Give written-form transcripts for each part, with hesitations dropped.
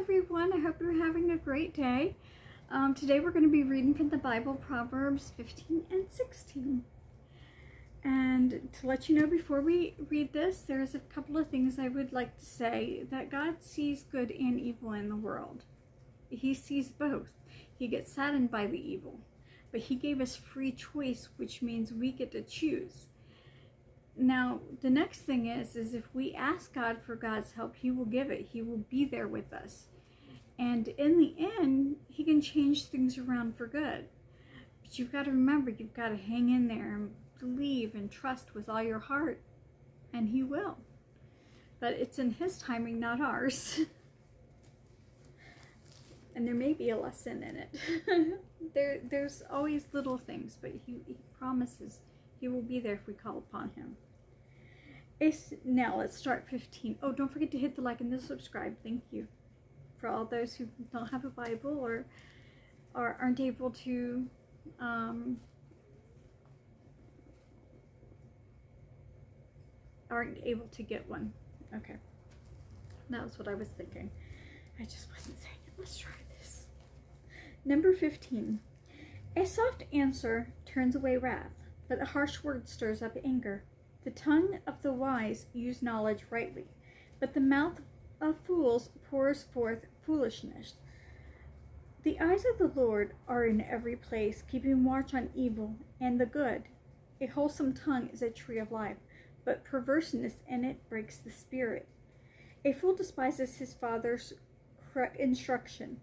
everyone. I hope you're having a great day. Today we're going to be reading from the Bible, Proverbs 15 and 16. And to let you know before we read this, there's a couple of things I would like to say. That God sees good and evil in the world. He sees both. He gets saddened by the evil. But He gave us free choice, which means we get to choose. Now, the next thing is if we ask God for God's help, He will give it. He will be there with us. And in the end, He can change things around for good. But you've got to remember, you've got to hang in there and believe and trust with all your heart, and He will. But it's in His timing, not ours. And there may be a lesson in it. There's always little things, but he promises He will be there if we call upon Him. Now let's start 15. Oh, don't forget to hit the like and the subscribe. Thank you. For all those who don't have a Bible or aren't able to get one. Okay. That was what I was thinking. I just wasn't saying it. Let's try this. Number 15. A soft answer turns away wrath, but a harsh word stirs up anger. The tongue of the wise use knowledge rightly, but the mouth of fools pours forth foolishness. The eyes of the Lord are in every place, keeping watch on evil and the good. A wholesome tongue is a tree of life, but perverseness in it breaks the spirit. A fool despises his father's instruction,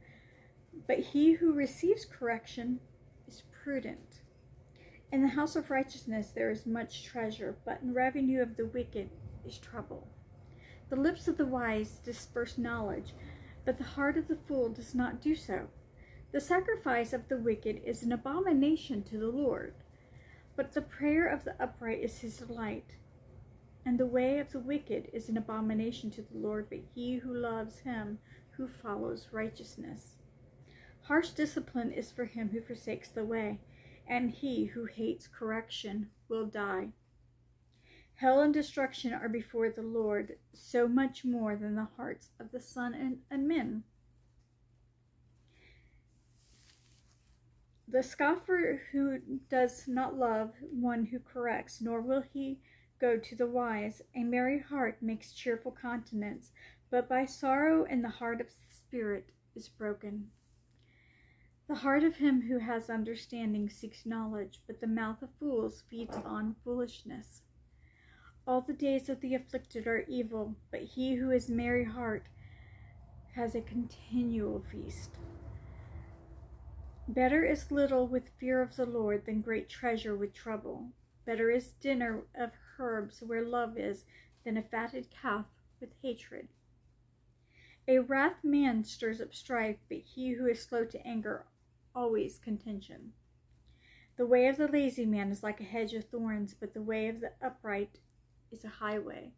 but he who receives correction is prudent. In the house of righteousness there is much treasure, but in revenue of the wicked is trouble. The lips of the wise disperse knowledge, but the heart of the fool does not do so. The sacrifice of the wicked is an abomination to the Lord, but the prayer of the upright is His delight. And the way of the wicked is an abomination to the Lord, but he who loves Him who follows righteousness. Harsh discipline is for him who forsakes the way, and he who hates correction will die. Hell and destruction are before the Lord, so much more than the hearts of the son and men. The scoffer who does not love one who corrects, nor will he go to the wise. A merry heart makes cheerful countenance, but by sorrow in the heart of the spirit is broken. The heart of him who has understanding seeks knowledge, but the mouth of fools feeds on foolishness. All the days of the afflicted are evil, but he who is merry heart has a continual feast. Better is little with fear of the Lord than great treasure with trouble. Better is dinner of herbs where love is than a fatted calf with hatred. A wrath man stirs up strife, but he who is slow to anger always contention. The way of the lazy man is like a hedge of thorns, but the way of the upright is a highway.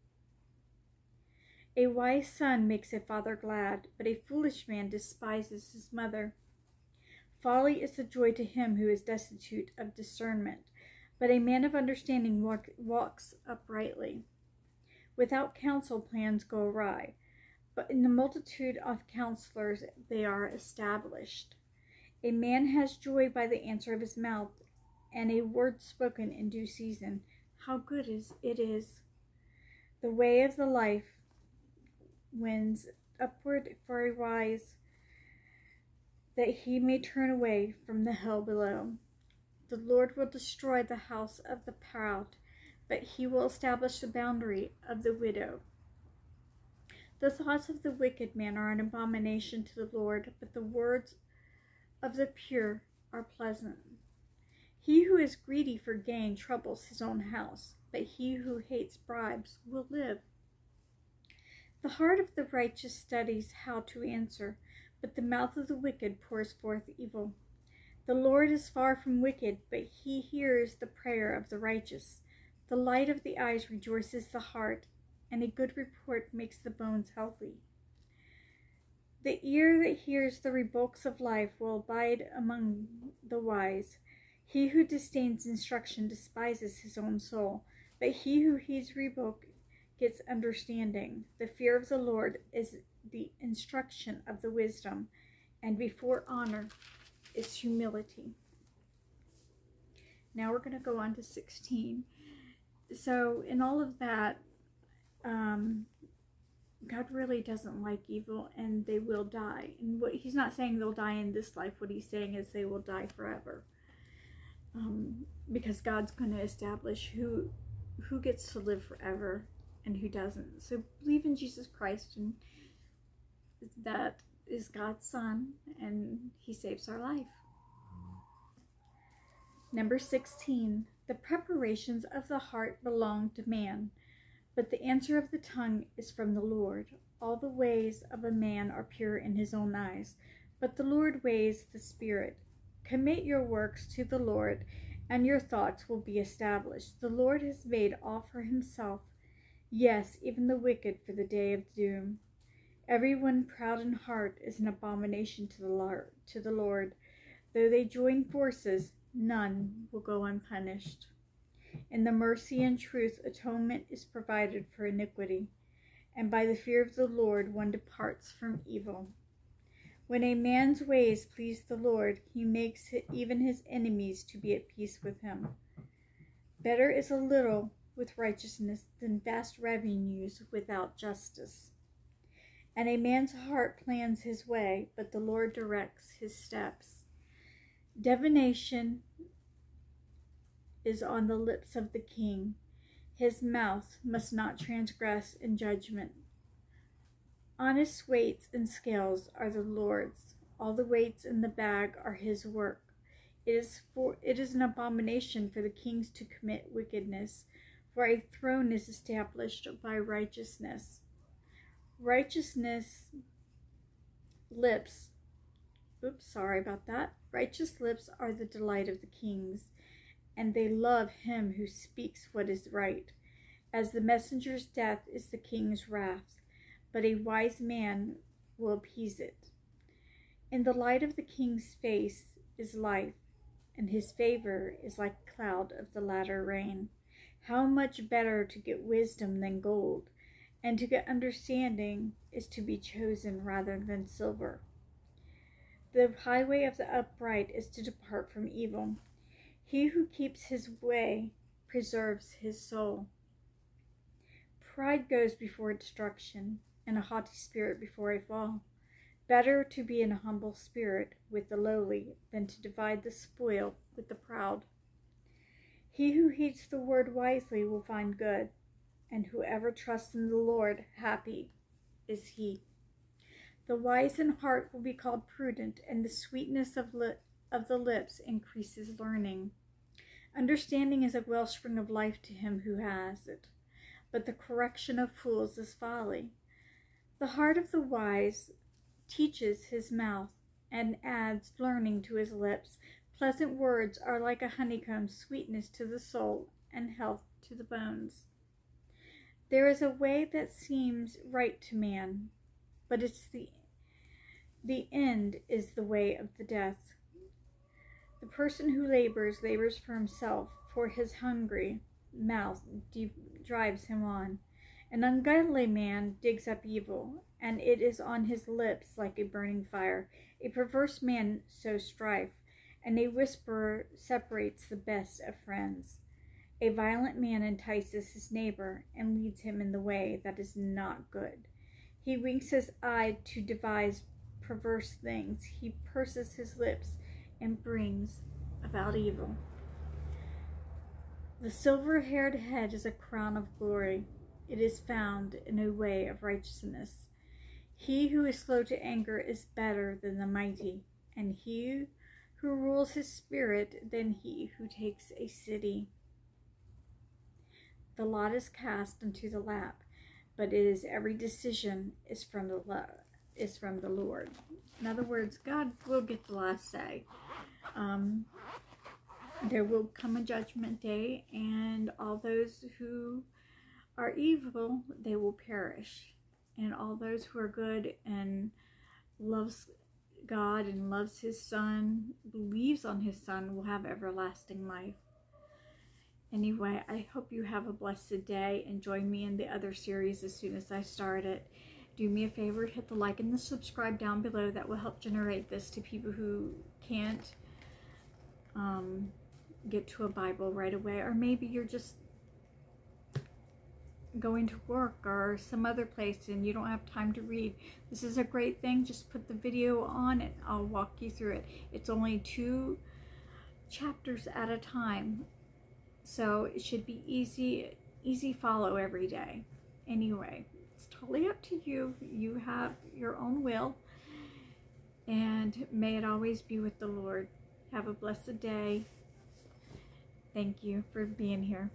A wise son makes a father glad, but a foolish man despises his mother. Folly is the joy to him who is destitute of discernment, but a man of understanding walks uprightly. Without counsel plans go awry, but in the multitude of counselors they are established. A man has joy by the answer of his mouth, and a word spoken in due season. How good it is! The way of the life wins upward for a wise, that he may turn away from the hell below. The Lord will destroy the house of the proud, but He will establish the boundary of the widow. The thoughts of the wicked man are an abomination to the Lord, but the words of the pure are pleasant. He who is greedy for gain troubles his own house, but he who hates bribes will live. The heart of the righteous studies how to answer, but the mouth of the wicked pours forth evil. The Lord is far from wicked, but He hears the prayer of the righteous. The light of the eyes rejoices the heart, and a good report makes the bones healthy. The ear that hears the rebukes of life will abide among the wise. He who disdains instruction despises his own soul, but he who heeds rebuke gets understanding. The fear of the Lord is the instruction of the wisdom, and before honor is humility. Now we're going to go on to 16. So in all of that, God really doesn't like evil, and they will die. And he's not saying they'll die in this life. What he's saying is they will die forever. Because God's going to establish who gets to live forever and who doesn't. So believe in Jesus Christ, and that is God's Son, and he saves our life. Number 16, the preparations of the heart belong to man, but the answer of the tongue is from the Lord. All the ways of a man are pure in his own eyes, but the Lord weighs the spirit. Commit your works to the Lord, and your thoughts will be established. The Lord has made all for himself, yes, even the wicked for the day of doom. Everyone proud in heart is an abomination to the Lord. Though they join forces, none will go unpunished. In the mercy and truth, atonement is provided for iniquity, and by the fear of the Lord one departs from evil. When a man's ways please the Lord, he makes even his enemies to be at peace with him. Better is a little with righteousness than vast revenues without justice. And a man's heart plans his way, but the Lord directs his steps. Divination is on the lips of the king. His mouth must not transgress in judgment. Honest weights and scales are the Lord's. All the weights in the bag are his work. It is an abomination for the kings to commit wickedness, for a throne is established by righteousness. Righteous lips are the delight of the kings, and they love him who speaks what is right. As the messenger's death is the king's wrath, but a wise man will appease it. In the light of the king's face is life, and his favor is like a cloud of the latter rain. How much better to get wisdom than gold, and to get understanding is to be chosen rather than silver. The highway of the upright is to depart from evil. He who keeps his way preserves his soul. Pride goes before destruction, and a haughty spirit before a fall. Better to be in a humble spirit with the lowly than to divide the spoil with the proud. He who heeds the word wisely will find good, and whoever trusts in the Lord, happy is he. The wise in heart will be called prudent, and the sweetness of the lips increases learning. Understanding is a wellspring of life to him who has it, but the correction of fools is folly. The heart of the wise teaches his mouth, and adds learning to his lips. Pleasant words are like a honeycomb, sweetness to the soul, and health to the bones. There is a way that seems right to man, but the end is the way of the death. The person who labors for himself, for his hungry mouth drives him on. An ungodly man digs up evil, and it is on his lips like a burning fire. A perverse man sows strife, and a whisperer separates the best of friends. A violent man entices his neighbor and leads him in the way that is not good. He winks his eye to devise perverse things. He purses his lips and brings about evil. The silver-haired head is a crown of glory. It is found in a way of righteousness. He who is slow to anger is better than the mighty, and he who rules his spirit than he who takes a city. The lot is cast into the lap, but every decision is from the Lord. In other words, God will get the last say. There will come a judgment day, and all those who are evil, they will perish. And all those who are good and loves God and loves his Son, believes on his Son, will have everlasting life. Anyway, I hope you have a blessed day, and join me in the other series as soon as I start it. Do me a favor, hit the like and the subscribe down below. That will help generate this to people who can't get to a Bible right away, or maybe you're just going to work or some other place and you don't have time to read. This is a great thing. Just put the video on and I'll walk you through it. It's only 2 chapters at a time, so it should be easy follow every day. Anyway, it's totally up to you. You have your own will, and may it always be with the Lord. Have a blessed day. Thank you for being here.